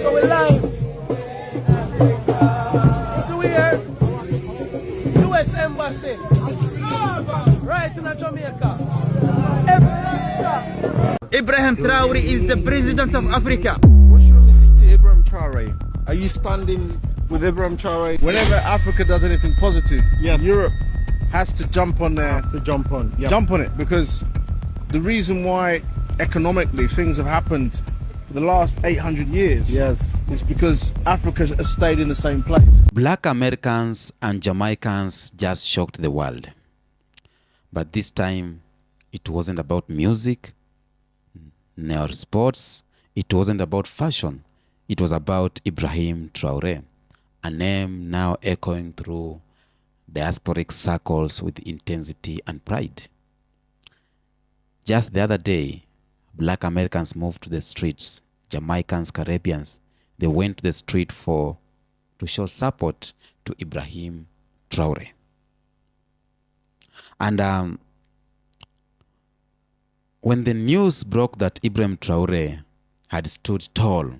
So we're live. So we're here. US Embassy. Right in Jamaica. Ibrahim Traore is the president of Africa. What's your message to Ibrahim Traore? Are you standing with Ibrahim Traore? Whenever Africa does anything positive, Europe has to jump on there. Jump on it, because the reason why economically things have happened for the last 800 years is because Africa has stayed in the same place. Black Americans and Jamaicans just shocked the world. But this time, it wasn't about music, nor sports. It wasn't about fashion. It was about Ibrahim Traore, a name now echoing through diasporic circles with intensity and pride. Just the other day, Black Americans moved to the streets. Jamaicans, Caribbeans, they went to the street to show support to Ibrahim Traore. And when the news broke that Ibrahim Traore had stood tall,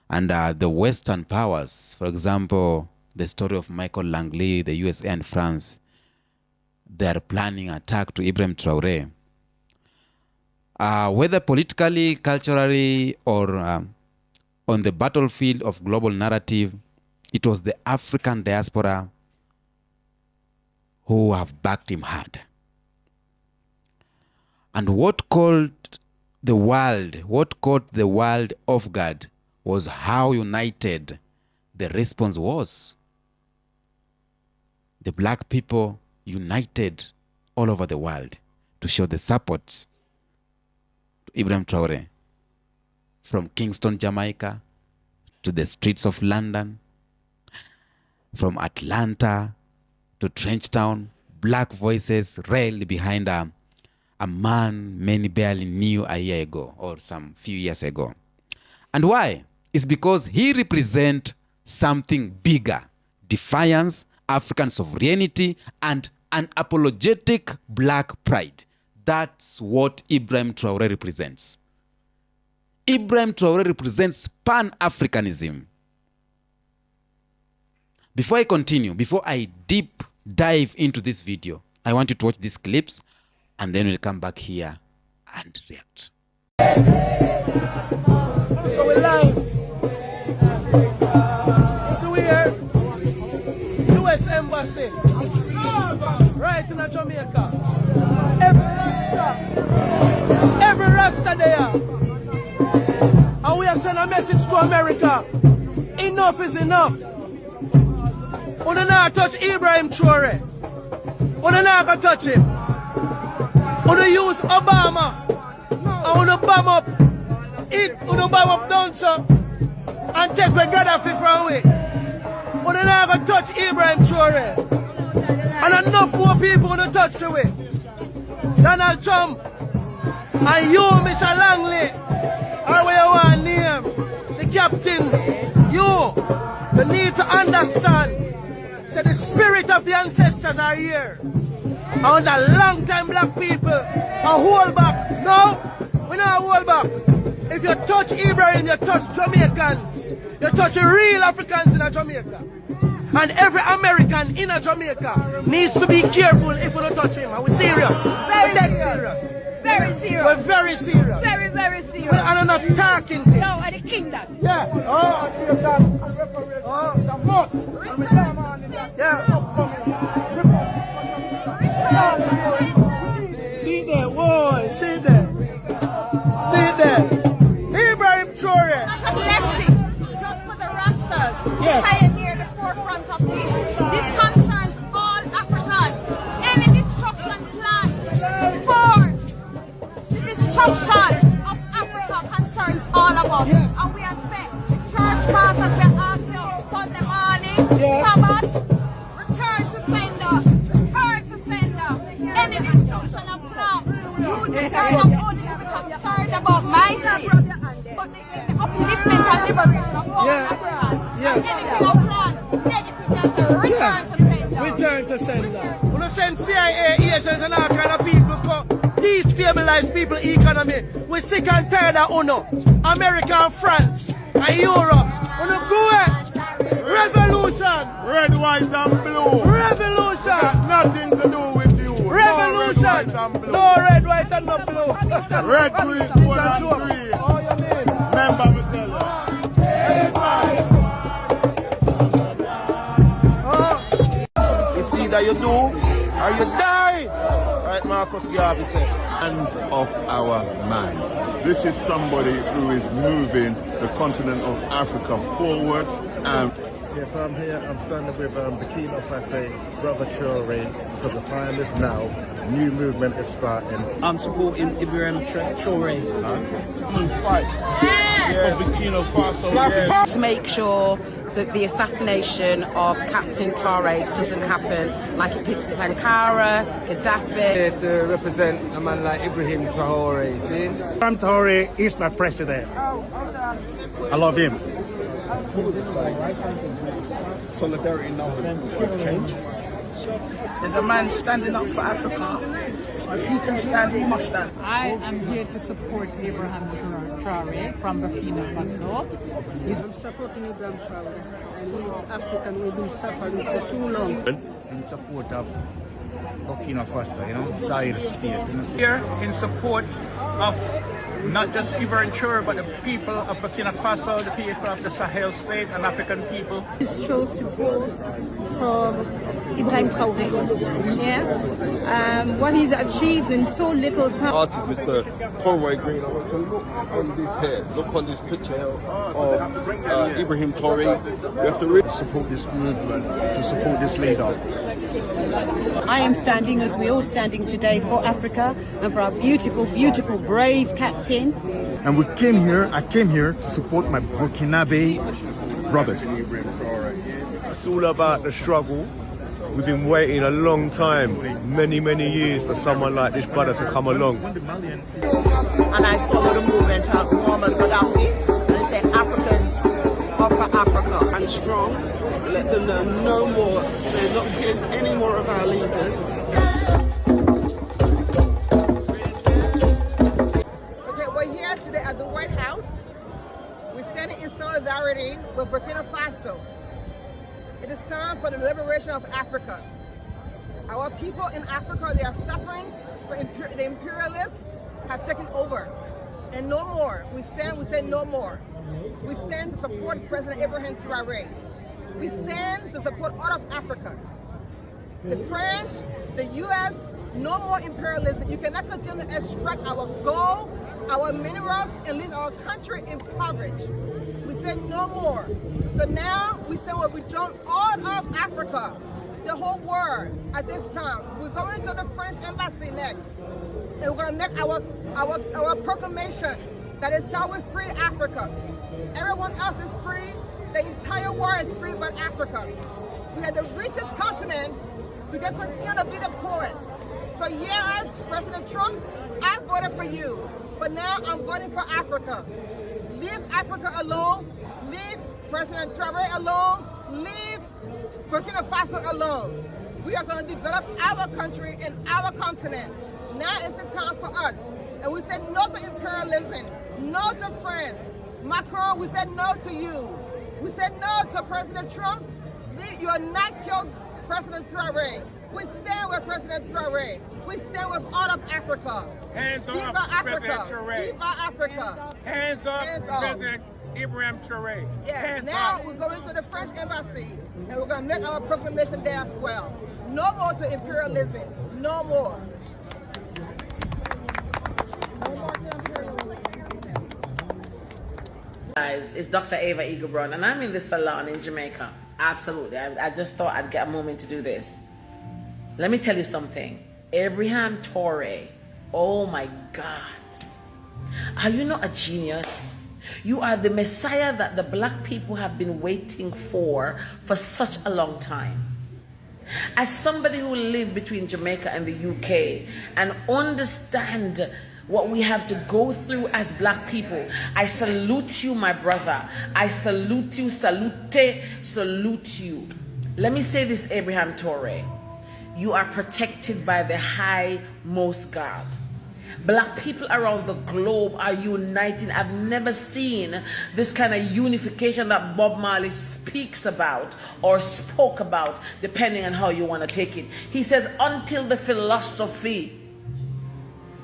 and the Western powers, for example, the story of Michael Langley, the USA and France, they are planning an attack to Ibrahim Traore. Whether politically, culturally, or on the battlefield of global narrative, it was the African diaspora who have backed him hard. And what caught the world off guard was how united the response was. The black people united all over the world to show the support to Ibrahim Traore. From Kingston, Jamaica, to the streets of London, from Atlanta to Trenchtown, black voices railed behind a man many barely knew a year ago or some few years ago. And why? It's because he represents something bigger: defiance, African sovereignty, and unapologetic black pride. That's what Ibrahim Traore represents. Ibrahim Traore represents Pan-Africanism. Before I continue, before I deep dive into this video, I want you to watch these clips, and then we'll come back here and react. So we're live. So we're here. US Embassy. Right in Jamaica. Every Rasta there. And we are sending a message to America. Enough is enough. We don't not touch Ibrahim Traore. We don't not touch him. We don't use Obama. And we don't bomb up it. We don't bomb up down so and take the Gaddafi from we. We don't not touch Ibrahim Traore. And enough more people want to touch the way. Donald Trump and you, Mr. Langley, or where you want to name, the captain, you need to understand. So the spirit of the ancestors are here. And a long time black people are hold back. No, we not hold back. If you touch Ibrahim, you touch Jamaicans. You touch real Africans in Jamaica. And every American in Jamaica needs to be careful if we don't touch him. Are we serious? We're dead serious. Very serious. We're very serious. Very, very serious. And I'm not talking to him. No, I the king that. Yeah. Yeah. See there, boy. See there. See there. Ibrahim Traore. Not a lefty, just for the Rastas. Yes. Pioneer the forefront of this. This concerns all Africans. Any destruction plan for the destruction of Africa concerns all of us. Yes. And we are set. Church pastors, we are asking Sunday morning, Yes. Sabbath, return to sender, return to sender. Any destruction of plans, you deserve of all to be concerned about myself, but the upliftment and liberation of all Africans. And anything of plan, anything just a return to sender. Return to sender. We don't send CIA agents and all kind of people for these table paralyze people's economy. We sick and tired of UNO. America and France and Europe. UNO go it. Revolution. Red, white and blue. Revolution. Got nothing to do with you. Revolution. No red, white and blue. No red, white and no blue. Red, green, gold and green. Oh, you mean? Remember me tell you. It's either you do or you die. Right, Marcus Garvey said. Hands off our man. This is somebody who is moving the continent of Africa forward. Yes, I'm here. I'm standing with Burkina Faso, Brother Traore, because the time is now. New movement is starting. I'm supporting Ibrahim Traore. Fight. Yeah, Burkina Faso. Yeah. To make sure that the assassination of Captain Traore doesn't happen like it did to Sankara, Gaddafi. To represent a man like Ibrahim Traore, see? Ibrahim Traore is my president. I love him. Solidarity now has changed. There's a man standing up for Africa. So if you can stand, you must stand. I am here to support Abraham Traore from Burkina Faso. I'm supporting Abraham Traore. And we African, we've been suffering for too long. In support of Burkina Faso, you know, Sahel state. Here in support of not just Ibrahim Traore, but the people of Burkina Faso, the people of the Sahel state and African people. This shows support from Ibrahim Traore. Yeah, what he's achieved in so little time. Artist Mr. Conway Green, I want to look on this here, look on this picture of Ibrahim Traore. We have to really Support this movement, to support this leader. I am standing, as we're all standing today, for Africa and for our beautiful, beautiful, brave captain. And I came here to support my Burkinabe brothers. It's all about the struggle. We've been waiting a long time, many years, for someone like this brother to come along. And I follow the movement of Muammar Gaddafi. And I say Africans are for Africa and strong. Let them know no more. They're not killing any more of our leaders. Okay, we're here today at the White House. We're standing in solidarity with Burkina Faso. It is time for the liberation of Africa. Our people in Africa, they are suffering. The imperialists have taken over. And no more. We say no more. We stand to support President Ibrahim Traore. We stand to support all of Africa. The French, the US, no more imperialism. You cannot continue to extract our gold, our minerals, and leave our country impoverished. We said no more. So now we say we join all of Africa, the whole world at this time. We're going to the French embassy next. And we're going to make our proclamation that it starts with free Africa. Everyone else is free. The entire world is free but Africa. We are the richest continent. We can continue to be the poorest. So yes, President Trump, I voted for you. But now I'm voting for Africa. Leave Africa alone. Leave President Traore alone. Leave Burkina Faso alone. We are going to develop our country and our continent. Now is the time for us. And we said no to imperialism, no to France. Macron, we said no to you. We said no to President Trump. You are not killed President Traore. We stand with President Traore. We stand with all of Africa. Hands off, Viva Africa. President Traore. Viva Africa. Hands off, President Ibrahim Traore. Yeah, now we're going to the French embassy and we're going to make our proclamation there as well. No more to imperialism. No more. Guys, it's Dr. Ava Eaglebrun and I'm in the salon in Jamaica. Absolutely. I just thought I'd get a moment to do this. Let me tell you something. Ibrahim Traore, oh my God. Are you not a genius? You are the Messiah that the black people have been waiting for such a long time. As somebody who lived between Jamaica and the UK and understand what we have to go through as black people, I salute you, my brother. I salute you, salute you. Let me say this, Ibrahim Traore. You are protected by the high most God. Black people around the globe are uniting. I've never seen this kind of unification that Bob Marley speaks about or spoke about, depending on how you want to take it. He says, until the philosophy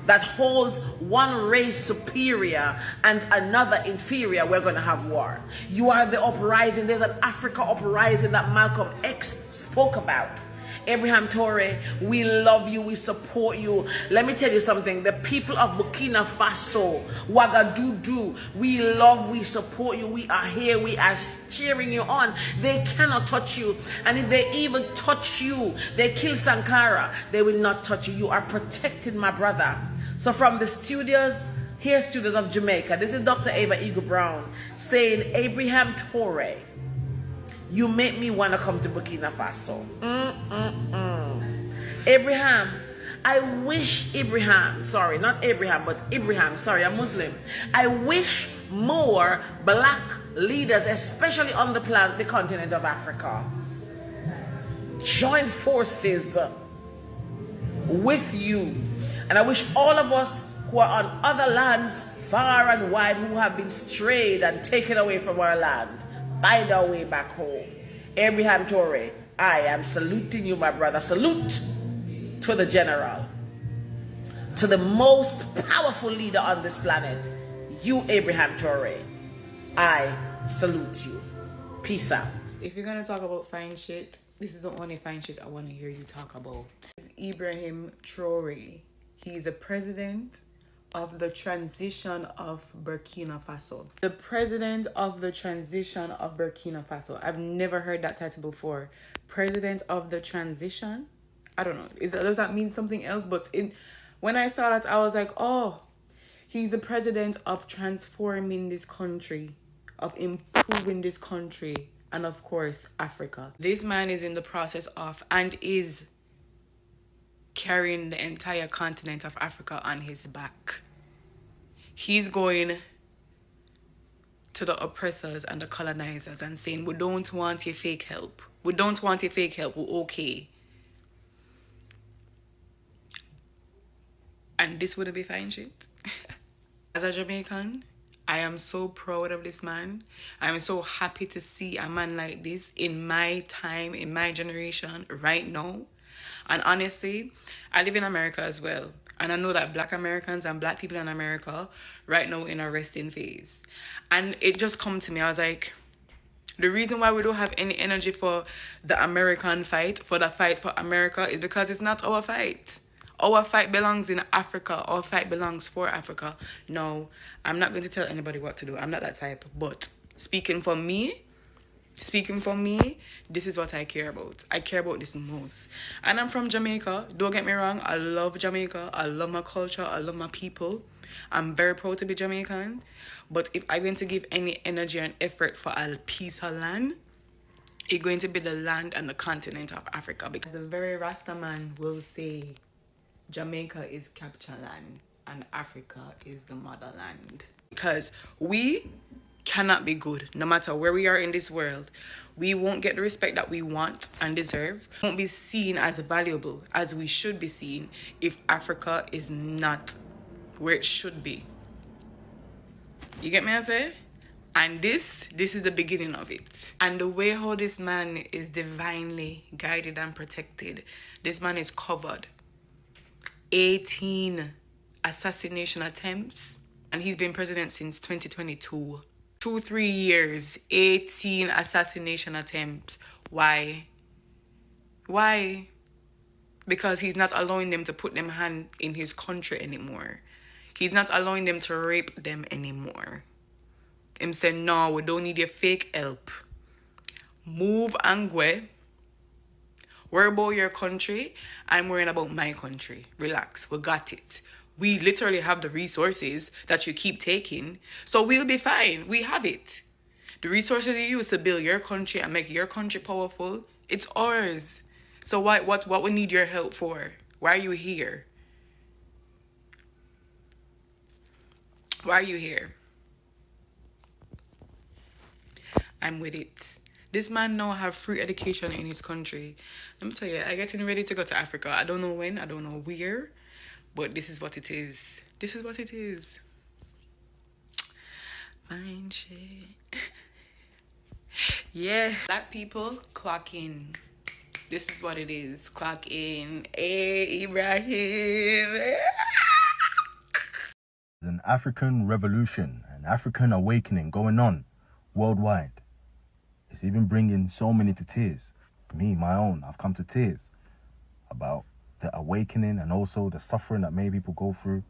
that holds one race superior and another inferior, we're going to have war. You are the uprising. There's an Africa uprising that Malcolm X spoke about. Abraham Toure, we love you, we support you. Let me tell you something. The people of Burkina Faso, Ouagadougou, we love, we support you. We are here, we are cheering you on. They cannot touch you. And if they even touch you, they kill Sankara, they will not touch you. You are protected, my brother. So from the studios, here studios of Jamaica, this is Dr. Ava Eagle Brown saying, Abraham Toure, you make me want to come to Burkina Faso. Abraham, I wish Abraham, sorry, not Abraham, but Abraham, sorry, I'm Muslim. I wish more black leaders, especially on the continent of Africa, join forces with you. And I wish all of us who are on other lands, far and wide, who have been strayed and taken away from our land, find our way back home. Abraham Toure, I am saluting you, my brother. Salute to the general, to the most powerful leader on this planet. You, Abraham Toure, I salute you. Peace out. If you're gonna talk about fine shit, this is the only fine shit I want to hear you talk about. This is Ibrahim Traore. He's a president of the transition of Burkina Faso. The president of the transition of Burkina Faso. I've never heard that title before. President of the transition? I don't know. Does that mean something else? But when I saw that, I was like, oh, he's the president of transforming this country, of improving this country, and of course, Africa. This man is in the process of, and is carrying the entire continent of Africa on his back. He's going to the oppressors and the colonizers and saying, we don't want your fake help. We don't want your fake help. We're okay. And this wouldn't be fine shit. As a Jamaican, I am so proud of this man. I'm so happy to see a man like this in my time, in my generation, right now. And honestly, I live in America as well. And I know that Black Americans and Black people in America right now in a resting phase. And it just come to me. I was like, the reason why we don't have any energy for the American fight, for the fight for America, is because it's not our fight. Our fight belongs in Africa. Our fight belongs for Africa. No, I'm not going to tell anybody what to do. I'm not that type. But speaking for me, this is what I care about. I care about this most. And I'm from Jamaica. Don't get me wrong. I love Jamaica. I love my culture. I love my people. I'm very proud to be Jamaican. But if I'm going to give any energy and effort for a piece of land, it's going to be the land and the continent of Africa. Because the very Rasta man will say Jamaica is capture land and Africa is the motherland. Because we cannot be good no matter where we are in this world. We won't get the respect that we want and deserve. We won't be seen as valuable as we should be seen if Africa is not where it should be. You get me, I say? And this is the beginning of it. And the way how this man is divinely guided and protected, this man is covered. 18 assassination attempts, and he's been president since 2022. 2-3 years, 18 assassination attempts. Why? Because he's not allowing them to put them hand in his country anymore. He's not allowing them to rape them anymore. Him say, no, we don't need your fake help. Move and go. Worry about your country. I'm worrying about my country. Relax, we got it. We literally have the resources that you keep taking, so we'll be fine. We have it. The resources you use to build your country and make your country powerful, it's ours. So what we need your help for? Why are you here? Why are you here? I'm with it. This man now have free education in his country. Let me tell you, I'm getting ready to go to Africa. I don't know when, I don't know where, But this is what it is. This is what it is. Fine shit. Yeah. Black people, clock in. This is what it is. Clock in. Hey, Ibrahim. An African revolution, an African awakening going on worldwide. It's even bringing so many to tears. Me, my own, I've come to tears about the awakening and also the suffering that many people go through.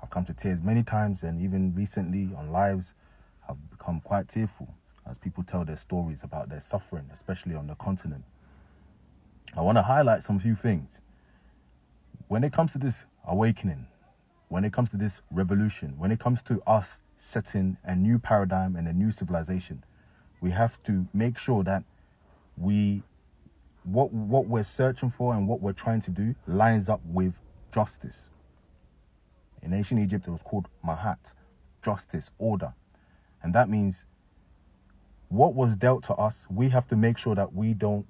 I've come to tears many times, and even recently on lives, I've become quite tearful as people tell their stories about their suffering, especially on the continent. I want to highlight some few things. When it comes to this awakening, when it comes to this revolution, when it comes to us setting a new paradigm and a new civilization, we have to make sure that what we're searching for and what we're trying to do lines up with justice. In ancient Egypt, it was called Mahat, justice, order. And that means what was dealt to us, we have to make sure that we don't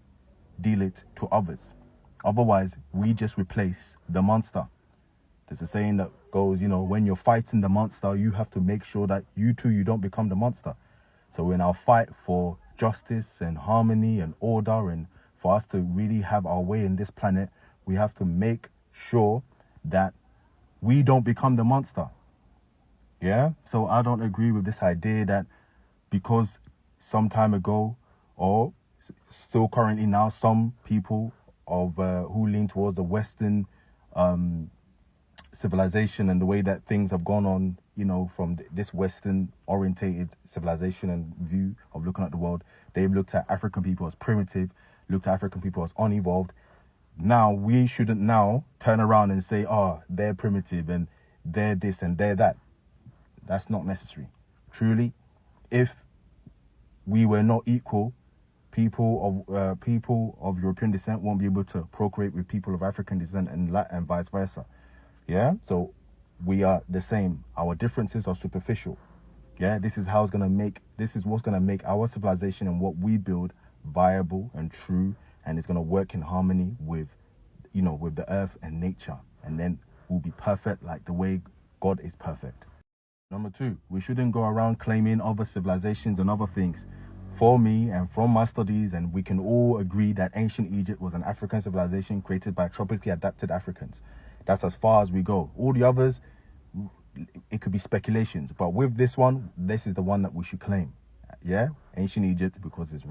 deal it to others. Otherwise, we just replace the monster. There's a saying that goes, you know, when you're fighting the monster, you have to make sure that you don't become the monster. So in our fight for justice and harmony and order, and for us to really have our way in this planet, we have to make sure that we don't become the monster. Yeah? So I don't agree with this idea that because some time ago, or still currently now, some people of who lean towards the Western civilization and the way that things have gone on, you know, from this Western orientated civilization and view of looking at the world, they've looked at African people as primitive, looked at African people as unevolved. Now we shouldn't now turn around and say, oh, they're primitive and they're this and they're that. That's not necessary. Truly, if we were not equal, people of European descent won't be able to procreate with people of African descent and vice versa. Yeah, so we are the same. Our differences are superficial. Yeah, this is what's gonna make our civilization and what we build viable and true, and it's gonna work in harmony with, you know, with the earth and nature, and then we'll be perfect like the way God is perfect. Number 2, we shouldn't go around claiming other civilizations and other things. For me and from my studies, and we can all agree that ancient Egypt was an African civilization created by tropically adapted Africans. That's as far as we go. All the others, it could be speculations, but with this one, this is the one that we should claim. Yeah, ancient Egypt, because it's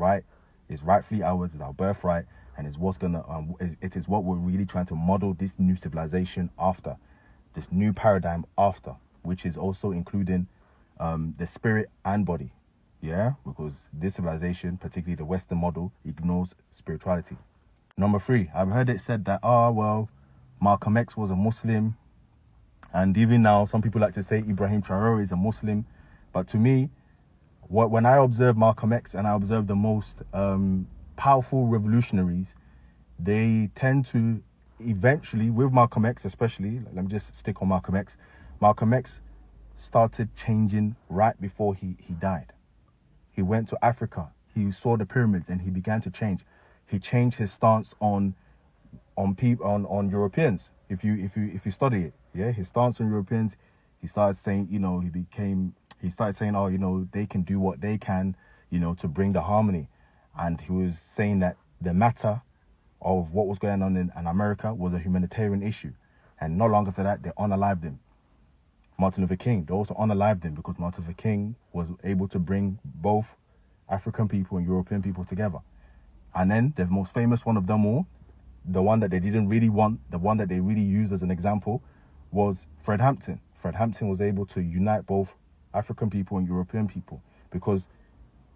rightfully ours, it's our birthright, and it's what's gonna it is what we're really trying to model this new civilization after, this new paradigm after, which is also including the spirit and body. Yeah, because this civilization, particularly the Western model, ignores spirituality. Number 3, I've heard it said that, well, Malcolm X was a Muslim, and even now some people like to say Ibrahim Traore is a Muslim. But to me, when I observe Malcolm X and I observe the most powerful revolutionaries, they tend to eventually, with Malcolm X especially, let me just stick on Malcolm X. Malcolm X started changing right before he died. He went to Africa, he saw the pyramids, and he began to change. He changed his stance on Europeans. If you study it, yeah, his stance on Europeans, he started saying, you know, he started saying, oh, you know, they can do what they can, you know, to bring the harmony. And he was saying that the matter of what was going on in America was a humanitarian issue. And not long after that, they unalived him. Martin Luther King, they also unalived him because Martin Luther King was able to bring both African people and European people together. And then the most famous one of them all, the one that they didn't really want, the one that they really used as an example, was Fred Hampton. Fred Hampton was able to unite both African people and European people because,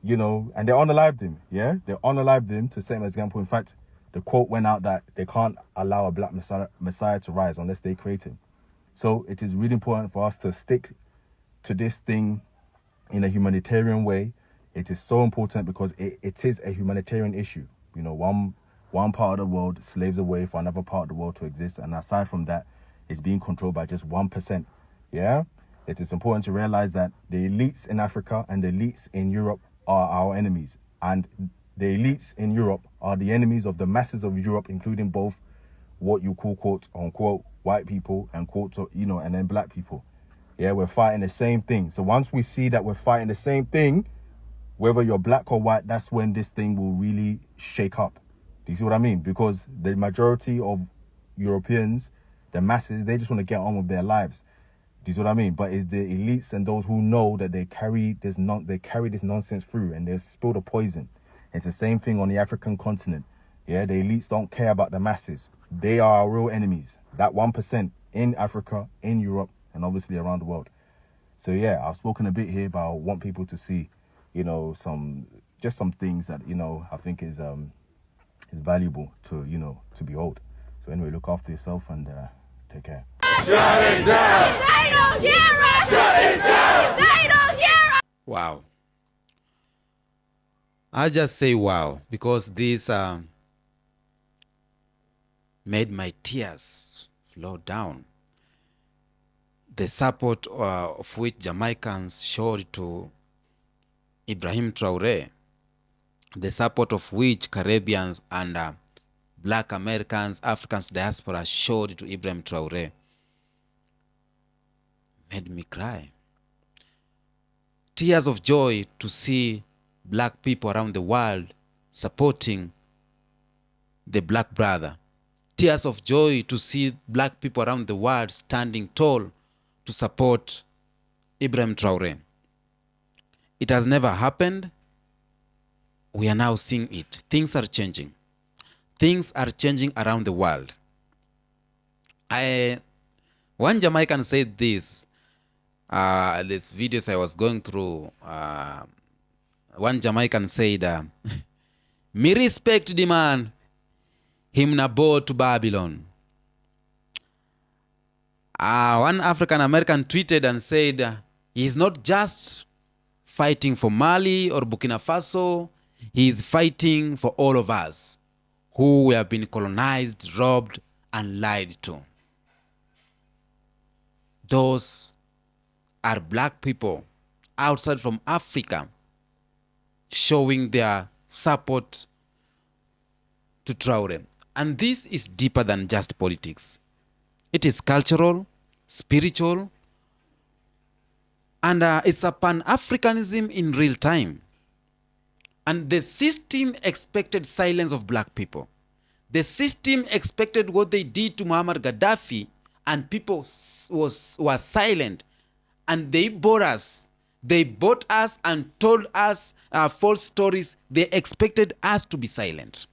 you know, and they unalived him, yeah? They unalived him to set an example. In fact, the quote went out that they can't allow a black messiah to rise unless they create him. So it is really important for us to stick to this thing in a humanitarian way. It is so important because it is a humanitarian issue. You know, one part of the world slaves away for another part of the world to exist, and aside from that, it's being controlled by just 1%. Yeah, it is important to realize that the elites in Africa and the elites in Europe are our enemies, and the elites in Europe are the enemies of the masses of Europe, including both what you call, quote unquote, white people and and then black people. Yeah, we're fighting the same thing. So once we see that we're fighting the same thing, whether you're black or white, that's when this thing will really shake up. Do you see what I mean? Because the majority of Europeans, the masses, they just want to get on with their lives. Do you see what I mean? But it's the elites and those who know that they carry this nonsense through, and they spill the poison. It's the same thing on the African continent. Yeah, the elites don't care about the masses. They are our real enemies. That 1% in Africa, in Europe, and obviously around the world. So yeah, I've spoken a bit here, but I want people to see, some things that, I think is valuable to behold. So anyway, look after yourself and take care. Shut it down! They don't hear us! Shut it down! They don't hear us! Wow. I just say wow, because this made my tears flow down. The support of which Jamaicans showed to Ibrahim Traore, the support of which Caribbeans and Black Americans, Africans diaspora showed to Ibrahim Traore, made me cry. Tears of joy to see black people around the world supporting the black brother. Tears of joy to see black people around the world standing tall to support Ibrahim Traore. It has never happened. We are now seeing it. Things are changing. Things are changing around the world. One Jamaican said this, these videos I was going through, one Jamaican said, me respect the man, him na bow to Babylon. One African American tweeted and said, he is not just fighting for Mali or Burkina Faso, he is fighting for all of us who have been colonized, robbed, and lied to. Those are black people outside from Africa showing their support to Traore. And this is deeper than just politics. It is cultural, spiritual, and it's a Pan-Africanism in real time. And the system expected silence of black people. The system expected what they did to Muammar Gaddafi, and people were silent. And they bought us. They bought us and told us false stories. They expected us to be silent.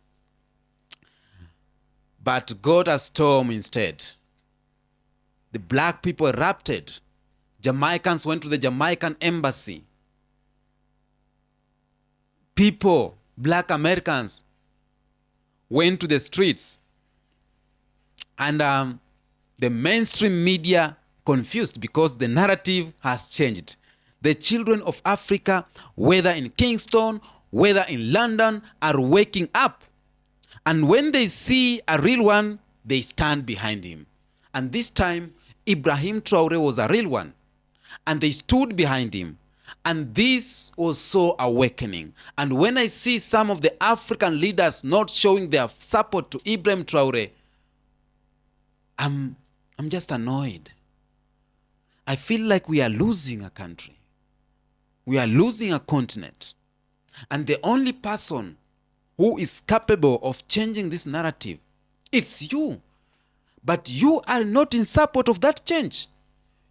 But God has stormed instead. The black people erupted. Jamaicans went to the Jamaican embassy. People, black Americans, went to the streets. And the mainstream media confused because the narrative has changed. The children of Africa, whether in Kingston, whether in London, are waking up. And when they see a real one, they stand behind him. And this time, Ibrahim Traore was a real one. And they stood behind him. And this was so awakening. And when I see some of the African leaders not showing their support to Ibrahim Traore, I'm just annoyed. I feel like we are losing a country. We are losing a continent. And the only person who is capable of changing this narrative, it's you. But you are not in support of that change.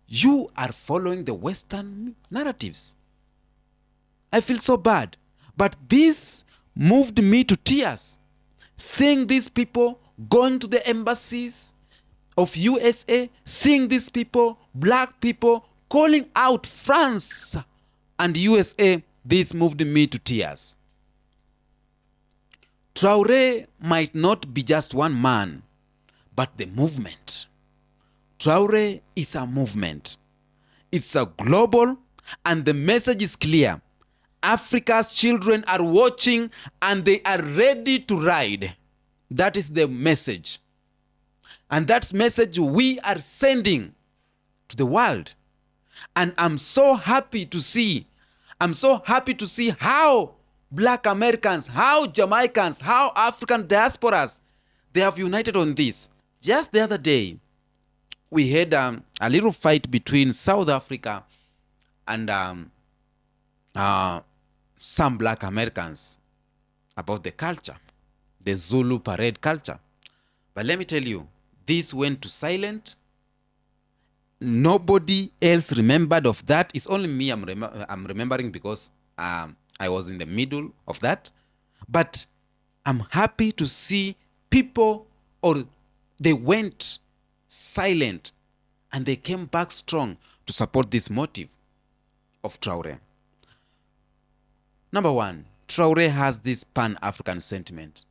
You are following the Western narratives. I feel so bad. But this moved me to tears. Seeing these people going to the embassies of USA, seeing these people, black people, calling out France and USA, this moved me to tears. Traore might not be just one man, but the movement. Traore is a movement. It's a global, and the message is clear. Africa's children are watching and they are ready to ride. That is the message. And that message we are sending to the world. And I'm so happy to see how black Americans, how Jamaicans, how African diasporas, they have united on this. Just the other day, we had a little fight between South Africa and some black Americans about the culture, the Zulu parade culture. But let me tell you, this went to silent. Nobody else remembered of that. It's only me I'm remembering because I was in the middle of that. But I'm happy to see people, or they went silent and they came back strong to support this motive of Traore. Number one, Traore has this pan-African sentiment.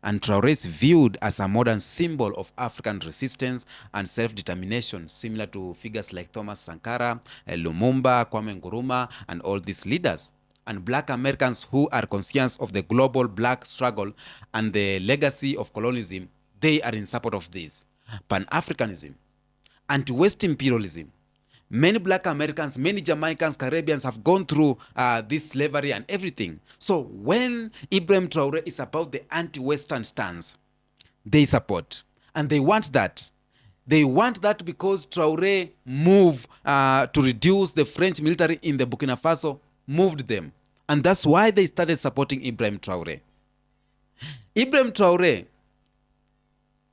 And Traore is viewed as a modern symbol of African resistance and self-determination, similar to figures like Thomas Sankara, Lumumba, Kwame Nkrumah, and all these leaders. And black Americans who are conscious of the global black struggle and the legacy of colonialism, they are in support of this. Pan-Africanism, anti-West imperialism. Many black Americans, many Jamaicans, Caribbeans have gone through this slavery and everything. So when Ibrahim Traore is about the anti-Western stance, they support. And they want that. They want that because Traore moved to reduce the French military in the Burkina Faso, moved them. And that's why they started supporting Ibrahim Traore. Ibrahim Traore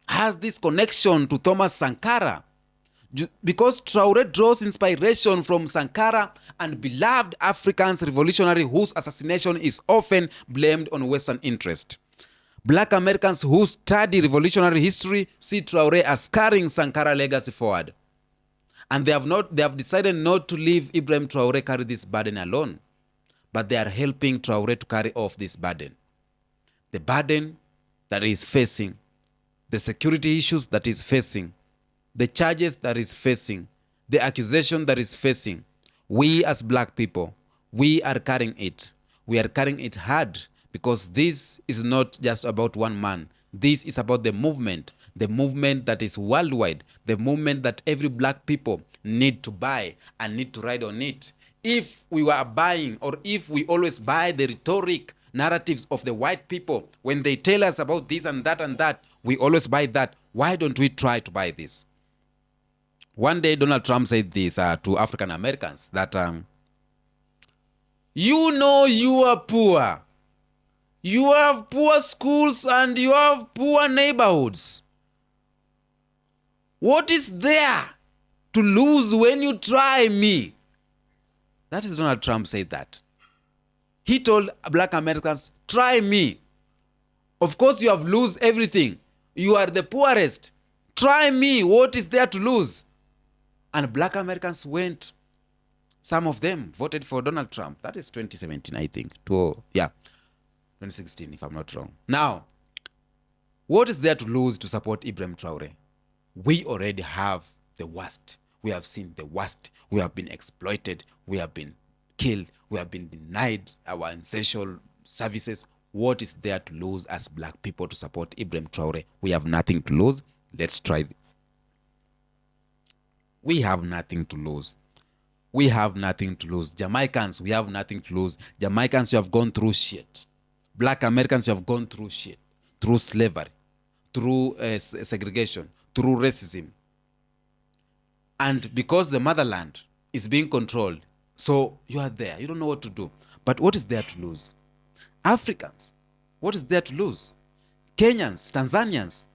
has this connection to Thomas Sankara, because Traore draws inspiration from Sankara and beloved Africans revolutionary whose assassination is often blamed on Western interest. Black Americans who study revolutionary history see Traore as carrying Sankara legacy forward. And they have decided not to leave Ibrahim Traore carry this burden alone, but they are helping Traore to carry off this burden. The burden that he is facing, the security issues that he is facing, the charges that is facing, the accusation that is facing, we as black people, we are carrying it. We are carrying it hard because this is not just about one man. This is about the movement that is worldwide, the movement that every black people need to buy and need to ride on it. If we were buying, or if we always buy the rhetoric narratives of the white people, when they tell us about this and that, we always buy that. Why don't we try to buy this? One day, Donald Trump said this to African Americans, that you know you are poor. You have poor schools and you have poor neighborhoods. What is there to lose when you try me? That is Donald Trump said that. He told black Americans, try me. Of course, you have lose everything. You are the poorest. Try me. What is there to lose? And black Americans went, some of them voted for Donald Trump. That is 2017, I think. 2016, if I'm not wrong. Now, what is there to lose to support Ibrahim Traore? We already have the worst. We have seen the worst. We have been exploited. We have been killed. We have been denied our essential services. What is there to lose as black people to support Ibrahim Traore? We have nothing to lose. Let's try this. We have nothing to lose. We have nothing to lose. Jamaicans, we have nothing to lose. Jamaicans, you have gone through shit. Black Americans, you have gone through shit. Through slavery. Through segregation. Through racism. And because the motherland is being controlled, so you are there. You don't know what to do. But what is there to lose? Africans, what is there to lose? Kenyans, Tanzanians,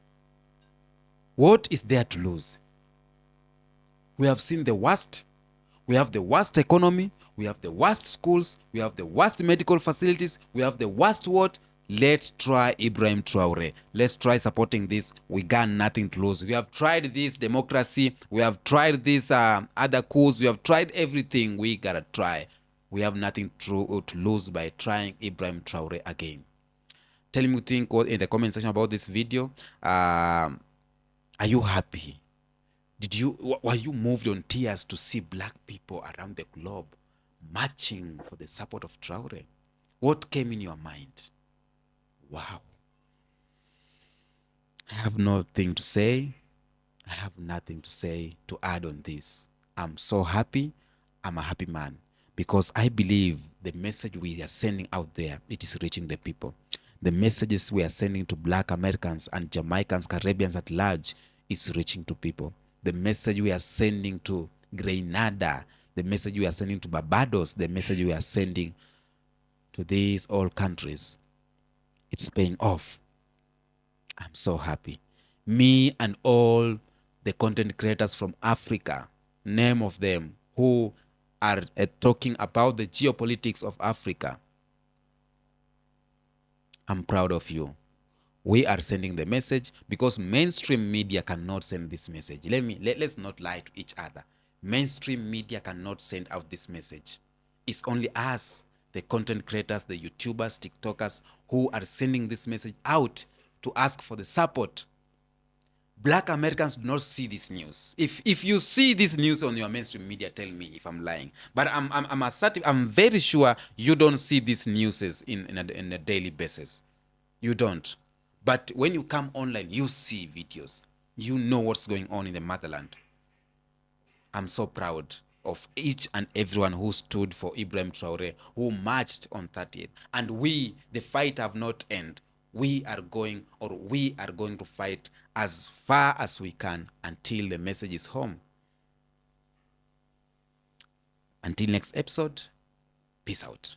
what is there to lose? We have seen the worst. We have the worst economy. We have the worst schools. We have the worst medical facilities. We have the worst what? Let's try Ibrahim Traore. Let's try supporting this. We got nothing to lose. We have tried this democracy. We have tried this other coups. We have tried everything. We gotta try. We have nothing to lose by trying Ibrahim Traore again. Tell me what you think in the comment section about this video. Are you happy? Were you moved on tears to see black people around the globe marching for the support of Traore? What came in your mind? Wow. I have nothing to say. I have nothing to say to add on this. I'm so happy. I'm a happy man because I believe the message we are sending out there, it is reaching the people. The messages we are sending to black Americans and Jamaicans, Caribbeans at large is reaching to people. the message we are sending to Grenada, the message we are sending to Barbados, the message we are sending to these all countries, it's paying off. I'm so happy. Me and all the content creators from Africa, name of them, who are talking about the geopolitics of Africa, I'm proud of you. We are sending the message because mainstream media cannot send this message. Let's not lie to each other. Mainstream media cannot send out this message. It's only us, the content creators, the YouTubers, TikTokers, who are sending this message out to ask for the support. Black Americans do not see this news. If you see this news on your mainstream media, tell me if I'm lying. But I'm very sure you don't see these news in a daily basis. You don't. But when you come online, you see videos. You know what's going on in the motherland. I'm so proud of each and everyone who stood for Ibrahim Traore, who marched on 30th. And the fight have not ended. We are going to fight as far as we can until the message is home. Until next episode, peace out.